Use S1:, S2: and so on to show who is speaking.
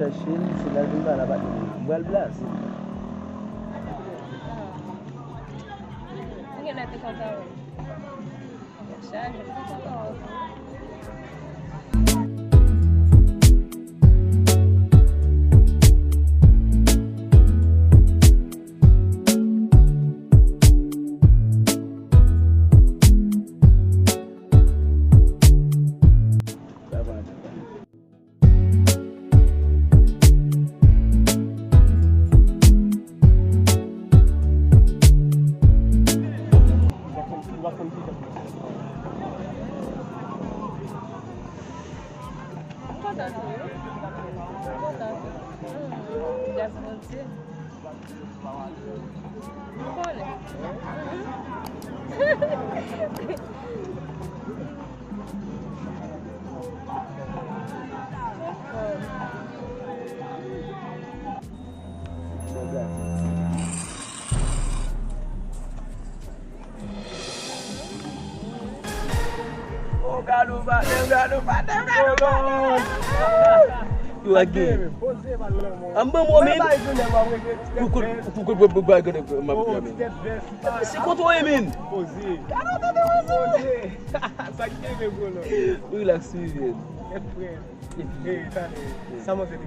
S1: chercher, c'est là que je vais là-bas. Moi, le blase.
S2: Ninguém vai ter que contar hoje. Já tem que contar hoje.
S1: You again. I'm going c'est quoi toi, Emin? Relax, Vivian.
S3: Ça m'a fait